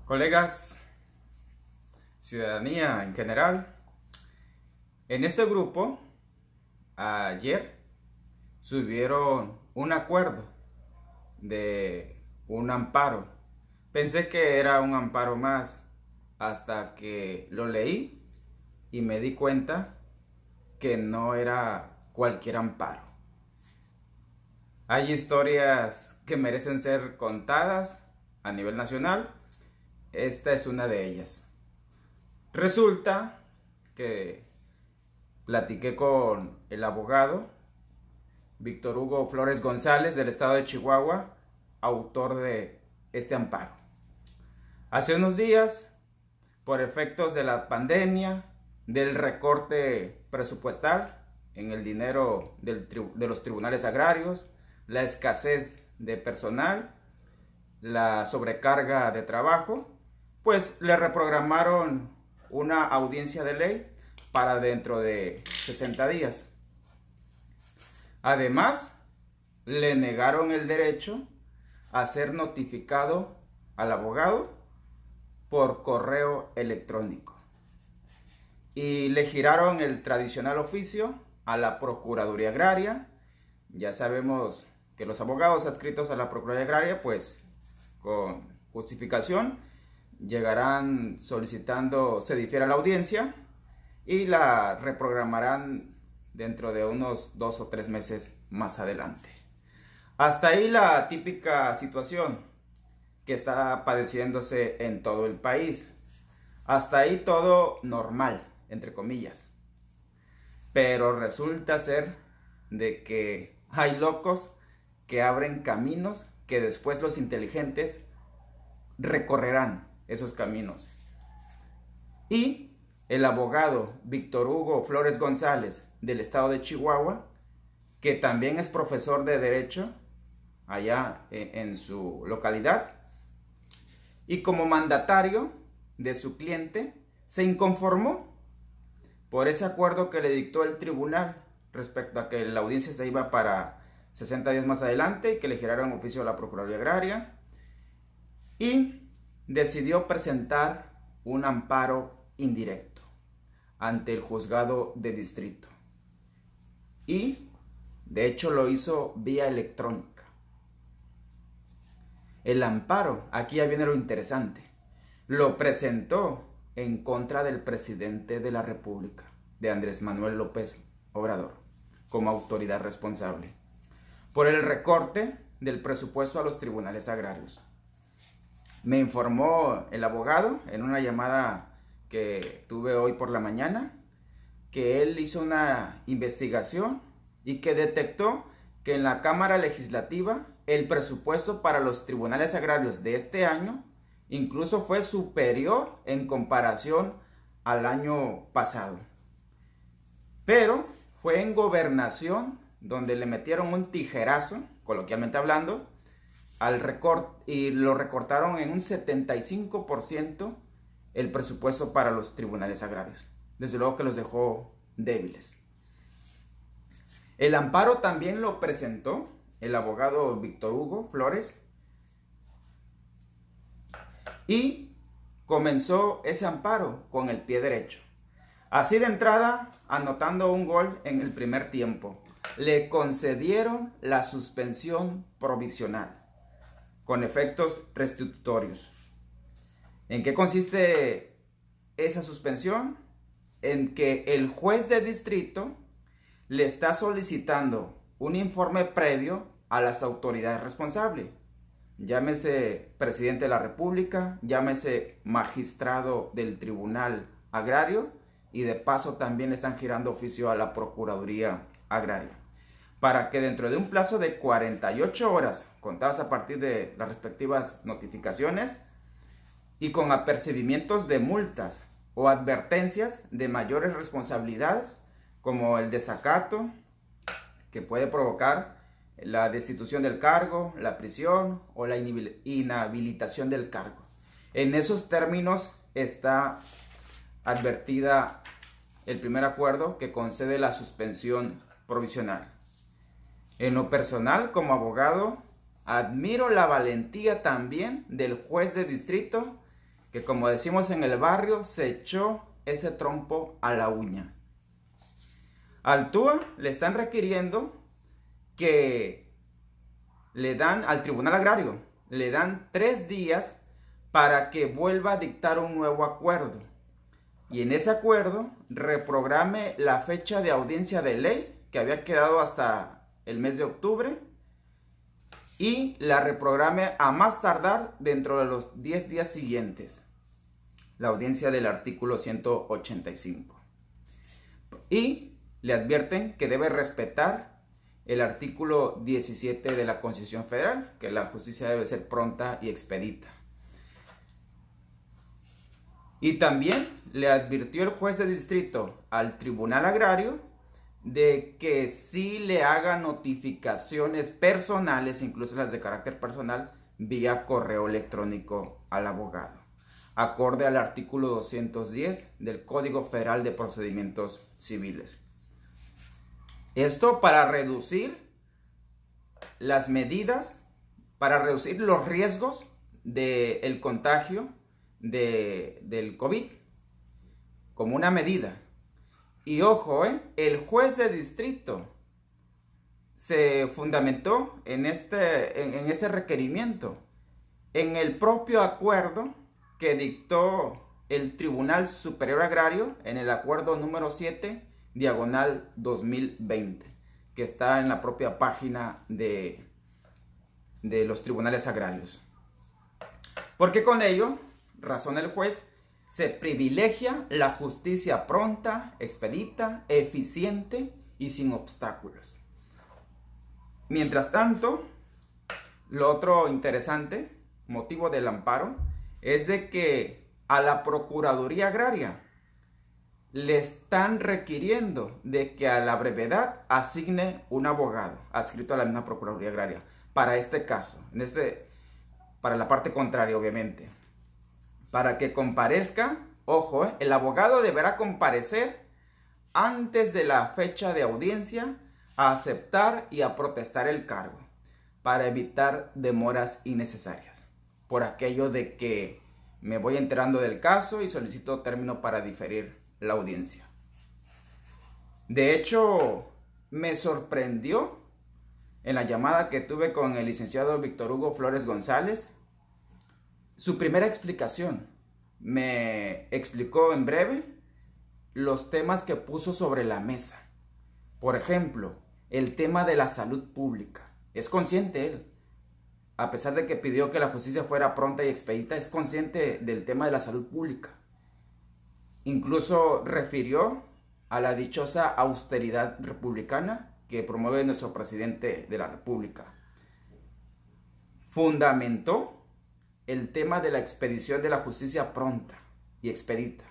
Colegas, ciudadanía en general, en este grupo ayer subieron un acuerdo de un amparo. Pensé que era un amparo más hasta que lo leí y me di cuenta que no era cualquier amparo. Hay historias que merecen ser contadas a nivel nacional. Esta es una de ellas. Resulta que platiqué con el abogado Víctor Hugo Flores González del estado de Chihuahua, autor de este amparo. Hace unos días, por efectos de la pandemia, del recorte presupuestal en el dinero de los tribunales agrarios, la escasez de personal, la sobrecarga de trabajo, pues le reprogramaron una audiencia de ley para dentro de 60 días. Además, le negaron el derecho a ser notificado al abogado por correo electrónico y le giraron el tradicional oficio a la Procuraduría Agraria. Ya sabemos que los abogados adscritos a la Procuraduría Agraria, pues con justificación, llegarán solicitando se difiera la audiencia y la reprogramarán dentro de unos 2 o 3 meses más adelante. Hasta ahí la típica situación que está padeciéndose en todo el país. Hasta ahí todo normal, entre comillas. Pero resulta ser de que hay locos que abren caminos que después los inteligentes recorrerán esos caminos. Y el abogado Víctor Hugo Flores González del estado de Chihuahua, que también es profesor de Derecho allá en su localidad, y como mandatario de su cliente, se inconformó por ese acuerdo que le dictó el tribunal respecto a que la audiencia se iba para 60 días más adelante y que le giraron oficio a la Procuraduría Agraria, y decidió presentar un amparo indirecto ante el juzgado de distrito. Y de hecho lo hizo vía electrónica. El amparo, aquí ya viene lo interesante, lo presentó en contra del presidente de la República, de Andrés Manuel López Obrador, como autoridad responsable, por el recorte del presupuesto a los tribunales agrarios. Me informó el abogado en una llamada que tuve hoy por la mañana que él hizo una investigación y que detectó que en la Cámara Legislativa el presupuesto para los tribunales agrarios de este año incluso fue superior en comparación al año pasado. Pero fue en Gobernación donde le metieron un tijerazo, coloquialmente hablando, al recorte, y lo recortaron en un 75% el presupuesto para los tribunales agrarios. Desde luego que los dejó débiles. El amparo también lo presentó el abogado Víctor Hugo Flores y comenzó ese amparo con el pie derecho. Así de entrada, anotando un gol en el primer tiempo, le concedieron la suspensión provisional con efectos restitutorios. ¿En qué consiste esa suspensión? En que el juez de distrito le está solicitando un informe previo a las autoridades responsables. Llámese presidente de la República, llámese magistrado del Tribunal Agrario, y de paso también le están girando oficio a la Procuraduría Agraria, para que dentro de un plazo de 48 horas, contadas a partir de las respectivas notificaciones, y con apercibimientos de multas o advertencias de mayores responsabilidades, como el desacato, que puede provocar la destitución del cargo, la prisión o la inhabilitación del cargo. En esos términos está advertida el primer acuerdo que concede la suspensión provisional. En lo personal, como abogado, admiro la valentía también del juez de distrito que, como decimos en el barrio, se echó ese trompo a la uña. Al TUA le están requiriendo que le dan al Tribunal Agrario, le dan 3 días para que vuelva a dictar un nuevo acuerdo. Y en ese acuerdo reprograme la fecha de audiencia de ley, que había quedado hasta el mes de octubre, y la reprograme a más tardar dentro de los 10 días siguientes, la audiencia del artículo 185. Y le advierten que debe respetar el artículo 17 de la Constitución Federal, que la justicia debe ser pronta y expedita. Y también le advirtió el juez de distrito al Tribunal Agrario de que sí le haga notificaciones personales, incluso las de carácter personal, vía correo electrónico al abogado, acorde al artículo 210 del Código Federal de Procedimientos Civiles. Esto para reducir las medidas, para reducir los riesgos del contagio del COVID, como una medida. Y ojo, el juez de distrito se fundamentó en ese requerimiento, en el propio acuerdo que dictó el Tribunal Superior Agrario, en el acuerdo número 7, diagonal 2020, que está en la propia página de los tribunales agrarios. Porque con ello, razona el juez, se privilegia la justicia pronta, expedita, eficiente y sin obstáculos. Mientras tanto, lo otro interesante, motivo del amparo, es de que a la Procuraduría Agraria le están requiriendo de que a la brevedad asigne un abogado adscrito a la misma Procuraduría Agraria para este caso, para la parte contraria, obviamente, para que comparezca. Ojo, el abogado deberá comparecer antes de la fecha de audiencia a aceptar y a protestar el cargo, para evitar demoras innecesarias, por aquello de que me voy enterando del caso y solicito término para diferir la audiencia. De hecho, me sorprendió en la llamada que tuve con el licenciado Víctor Hugo Flores González, su primera explicación. Me explicó en breve los temas que puso sobre la mesa. Por ejemplo, el tema de la salud pública. Es consciente él, a pesar de que pidió que la justicia fuera pronta y expedita, es consciente del tema de la salud pública. Incluso refirió a la dichosa austeridad republicana que promueve nuestro presidente de la República. Fundamentó el tema de la expedición de la justicia pronta y expedita.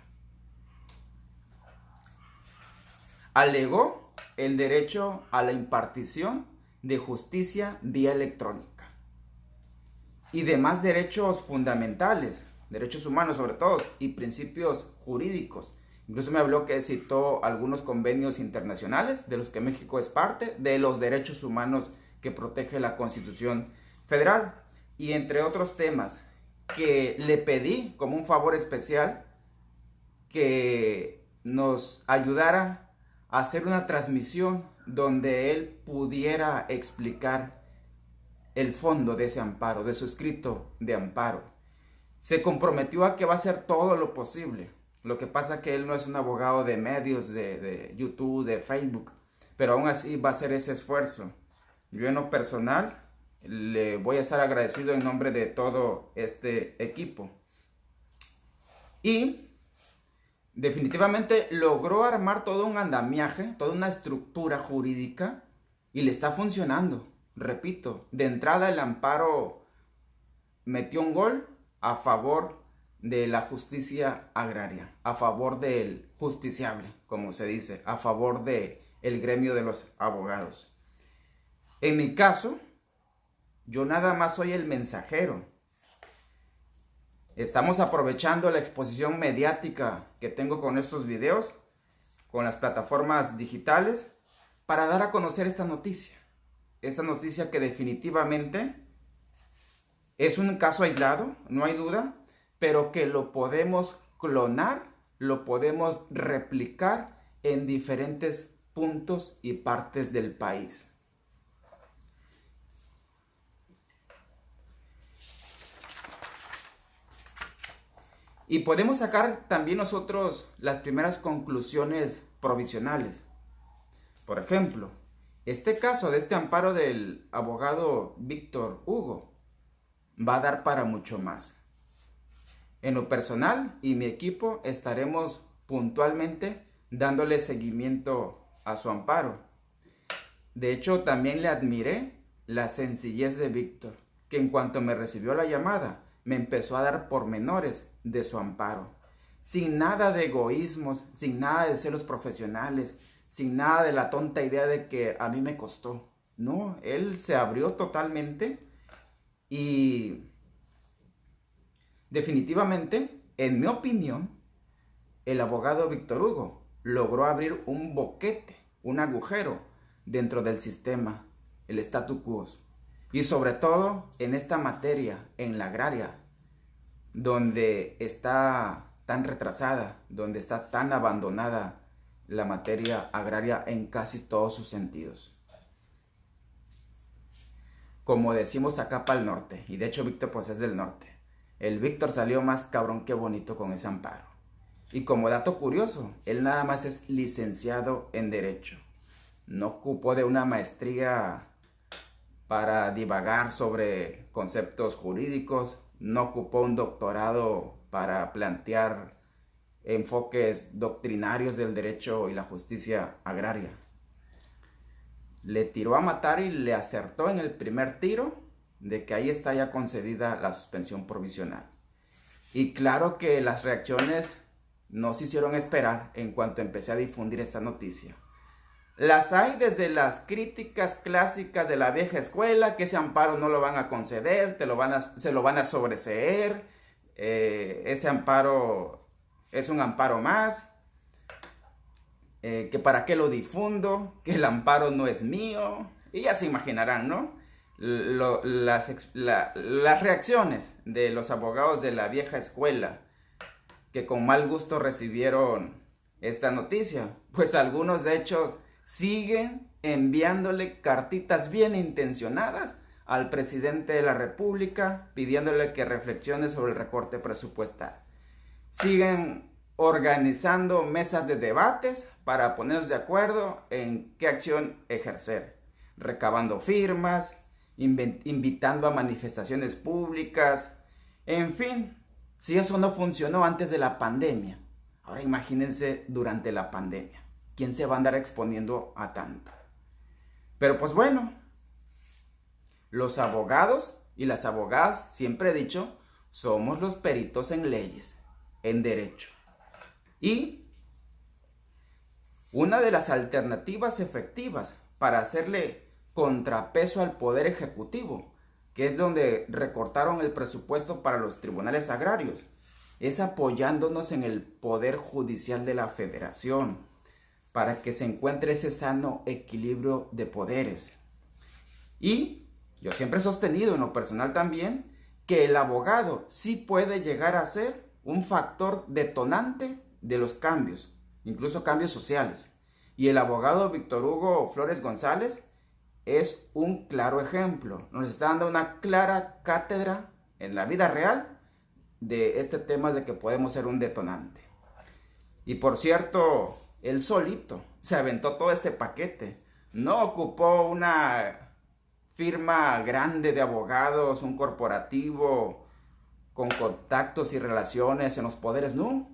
Alegó el derecho a la impartición de justicia vía electrónica y demás derechos fundamentales, derechos humanos sobre todo, y principios jurídicos. Incluso me habló que citó algunos convenios internacionales de los que México es parte, de los derechos humanos que protege la Constitución Federal, y entre otros temas que le pedí como un favor especial que nos ayudara a hacer una transmisión donde él pudiera explicar el fondo de ese amparo, de su escrito de amparo. Se comprometió a que va a hacer todo lo posible. Lo que pasa es que él no es un abogado de medios, de YouTube, de Facebook, pero aún así va a hacer ese esfuerzo. Yo en lo personal le voy a estar agradecido en nombre de todo este equipo. Y definitivamente logró armar todo un andamiaje, toda una estructura jurídica, y le está funcionando. Repito, de entrada el amparo metió un gol a favor de la justicia agraria, a favor del justiciable, como se dice, a favor del gremio de los abogados. En mi caso, yo nada más soy el mensajero. Estamos aprovechando la exposición mediática que tengo con estos videos, con las plataformas digitales, para dar a conocer esta noticia. Esta noticia que definitivamente es un caso aislado, no hay duda, pero que lo podemos clonar, lo podemos replicar en diferentes puntos y partes del país. Y podemos sacar también nosotros las primeras conclusiones provisionales. Por ejemplo, este caso de este amparo del abogado Víctor Hugo va a dar para mucho más. En lo personal y mi equipo estaremos puntualmente dándole seguimiento a su amparo. De hecho, también le admiré la sencillez de Víctor, que en cuanto me recibió la llamada, me empezó a dar pormenores de su amparo, sin nada de egoísmos, sin nada de celos profesionales, sin nada de la tonta idea de que a mí me costó. No, él se abrió totalmente y definitivamente, en mi opinión, el abogado Víctor Hugo logró abrir un boquete, un agujero dentro del sistema, el statu quo. Y sobre todo en esta materia, en la agraria, donde está tan retrasada, donde está tan abandonada la materia agraria en casi todos sus sentidos. Como decimos acá para el norte, y de hecho Víctor pues es del norte, el Víctor salió más cabrón que bonito con ese amparo. Y como dato curioso, él nada más es licenciado en Derecho. No ocupó de una maestría para divagar sobre conceptos jurídicos, no ocupó un doctorado para plantear enfoques doctrinarios del derecho y la justicia agraria. Le tiró a matar y le acertó en el primer tiro de que ahí está ya concedida la suspensión provisional. Y claro que las reacciones no se hicieron esperar en cuanto empecé a difundir esta noticia. Las hay desde las críticas clásicas de la vieja escuela, que ese amparo no lo van a conceder, se lo van a sobreseer, ese amparo es un amparo más, que para qué lo difundo, que el amparo no es mío, y ya se imaginarán, ¿no? Las reacciones de los abogados de la vieja escuela, que con mal gusto recibieron esta noticia, pues algunos de hecho siguen enviándole cartitas bien intencionadas al presidente de la República pidiéndole que reflexione sobre el recorte presupuestal. Siguen organizando mesas de debates para ponernos de acuerdo en qué acción ejercer, recabando firmas, invitando a manifestaciones públicas, en fin, si eso no funcionó antes de la pandemia, ahora imagínense durante la pandemia. ¿Quién se va a andar exponiendo a tanto? Pero pues bueno, los abogados y las abogadas, siempre he dicho, somos los peritos en leyes, en derecho. Y una de las alternativas efectivas para hacerle contrapeso al Poder Ejecutivo, que es donde recortaron el presupuesto para los tribunales agrarios, es apoyándonos en el Poder Judicial de la Federación, para que se encuentre ese sano equilibrio de poderes. Y yo siempre he sostenido, en lo personal también, que el abogado sí puede llegar a ser un factor detonante de los cambios, incluso cambios sociales. Y el abogado Víctor Hugo Flores González es un claro ejemplo. Nos está dando una clara cátedra en la vida real de este tema de que podemos ser un detonante. Y por cierto, él solito se aventó todo este paquete. No ocupó una firma grande de abogados, un corporativo con contactos y relaciones en los poderes, no.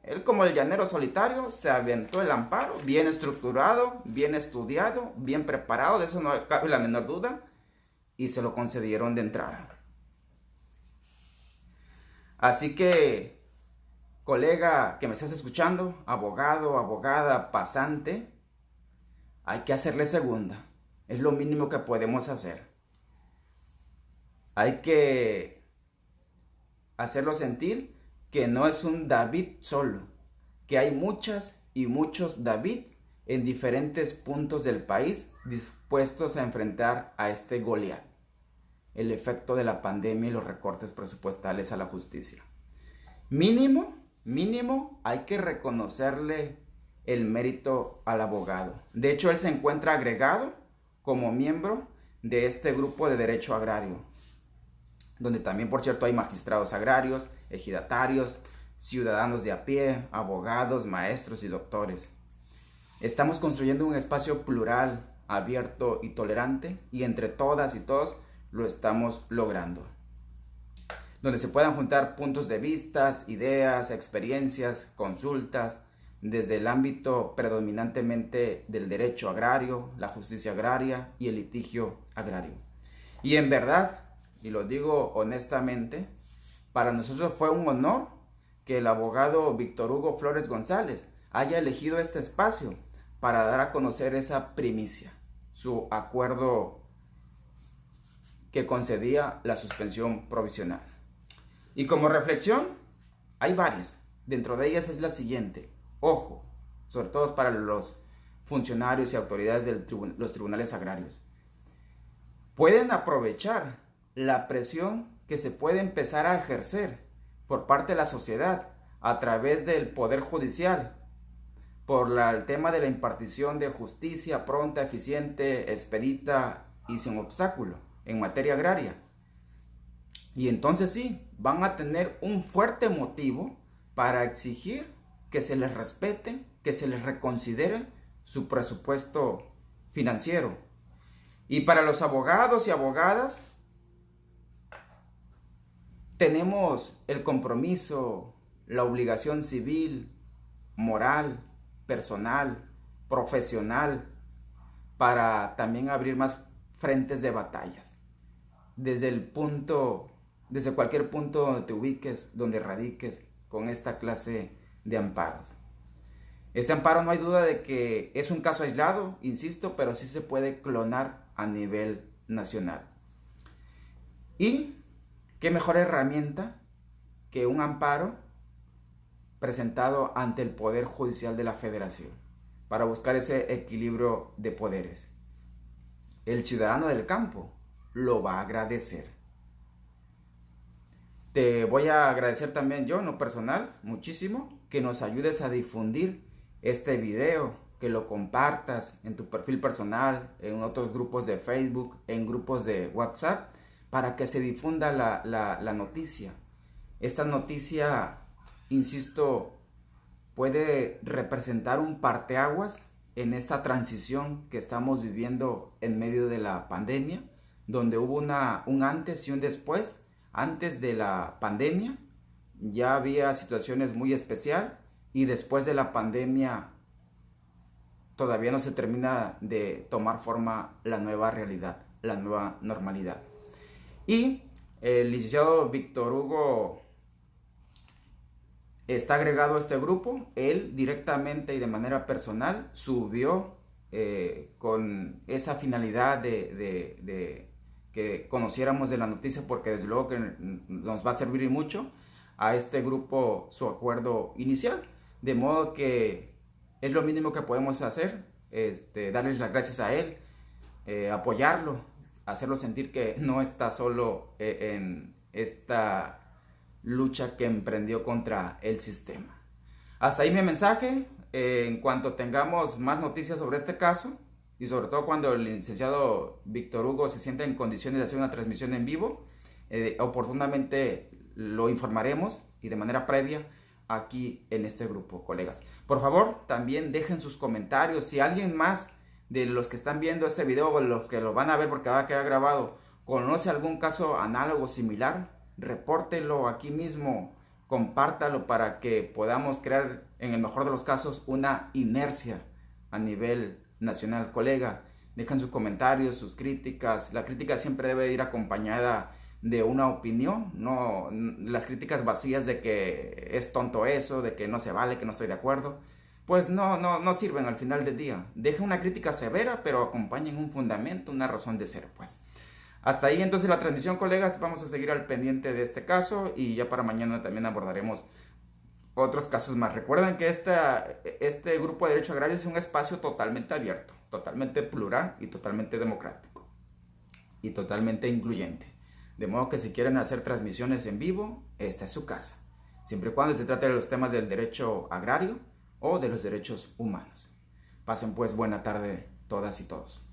Él, como el llanero solitario, se aventó el amparo, bien estructurado, bien estudiado, bien preparado, de eso no cabe la menor duda, y se lo concedieron de entrada. Así que, colega que me estás escuchando, abogado, abogada, pasante, hay que hacerle segunda. Es lo mínimo que podemos hacer. Hay que hacerlo sentir que no es un David solo, que hay muchas y muchos David en diferentes puntos del país dispuestos a enfrentar a este Goliat, el efecto de la pandemia y los recortes presupuestales a la justicia. Mínimo hay que reconocerle el mérito al abogado. De hecho, él se encuentra agregado como miembro de este grupo de derecho agrario, donde también, por cierto, hay magistrados agrarios, ejidatarios, ciudadanos de a pie, abogados, maestros y doctores. Estamos construyendo un espacio plural, abierto y tolerante, y entre todas y todos lo estamos logrando, donde se puedan juntar puntos de vista, ideas, experiencias, consultas, desde el ámbito predominantemente del derecho agrario, la justicia agraria y el litigio agrario. Y en verdad, y lo digo honestamente, para nosotros fue un honor que el abogado Víctor Hugo Flores González haya elegido este espacio para dar a conocer esa primicia, su acuerdo que concedía la suspensión provisional. Y como reflexión, hay varias. Dentro de ellas es la siguiente. Ojo, sobre todo para los funcionarios y autoridades de los tribunales agrarios. Pueden aprovechar la presión que se puede empezar a ejercer por parte de la sociedad a través del Poder Judicial por el tema de la impartición de justicia pronta, eficiente, expedita y sin obstáculo en materia agraria. Y entonces sí, van a tener un fuerte motivo para exigir que se les respete, que se les reconsidere su presupuesto financiero. Y para los abogados y abogadas, tenemos el compromiso, la obligación civil, moral, personal, profesional, para también abrir más frentes de batallas. Desde cualquier punto donde te ubiques, donde radiques con esta clase de amparos. Ese amparo no hay duda de que es un caso aislado, insisto, pero sí se puede clonar a nivel nacional. Y qué mejor herramienta que un amparo presentado ante el Poder Judicial de la Federación para buscar ese equilibrio de poderes. El ciudadano del campo lo va a agradecer. Te voy a agradecer también yo, en lo personal, muchísimo, que nos ayudes a difundir este video, que lo compartas en tu perfil personal, en otros grupos de Facebook, en grupos de WhatsApp, para que se difunda la noticia. Esta noticia, insisto, puede representar un parteaguas en esta transición que estamos viviendo en medio de la pandemia, donde hubo un antes y un después. Antes de la pandemia ya había situaciones muy especiales y después de la pandemia todavía no se termina de tomar forma la nueva realidad, la nueva normalidad. Y el licenciado Víctor Hugo está agregado a este grupo. Él directamente y de manera personal subió con esa finalidad de que conociéramos de la noticia, porque desde luego que nos va a servir mucho a este grupo su acuerdo inicial, de modo que es lo mínimo que podemos hacer, darles las gracias a él, apoyarlo, hacerlo sentir que no está solo en esta lucha que emprendió contra el sistema. Hasta ahí mi mensaje. En cuanto tengamos más noticias sobre este caso, y sobre todo cuando el licenciado Víctor Hugo se sienta en condiciones de hacer una transmisión en vivo, oportunamente lo informaremos y de manera previa aquí en este grupo, colegas. Por favor, también dejen sus comentarios. Si alguien más de los que están viendo este video o los que lo van a ver porque va a quedar grabado conoce algún caso análogo similar, repórtelo aquí mismo, compártalo para que podamos crear, en el mejor de los casos, una inercia a nivel nacional. Colega, dejen sus comentarios, sus críticas. La crítica siempre debe ir acompañada de una opinión, no las críticas vacías de que es tonto eso, de que no se vale, que no estoy de acuerdo, pues no sirven al final del día. Dejen una crítica severa, pero acompañen un fundamento, una razón de ser, pues. Hasta ahí entonces la transmisión, colegas. Vamos a seguir al pendiente de este caso y ya para mañana también abordaremos otros casos más. Recuerden que este grupo de Derecho Agrario es un espacio totalmente abierto, totalmente plural y totalmente democrático y totalmente incluyente. De modo que si quieren hacer transmisiones en vivo, esta es su casa. siempre y cuando se trate de los temas del derecho agrario o de los derechos humanos. Pasen pues buena tarde todas y todos.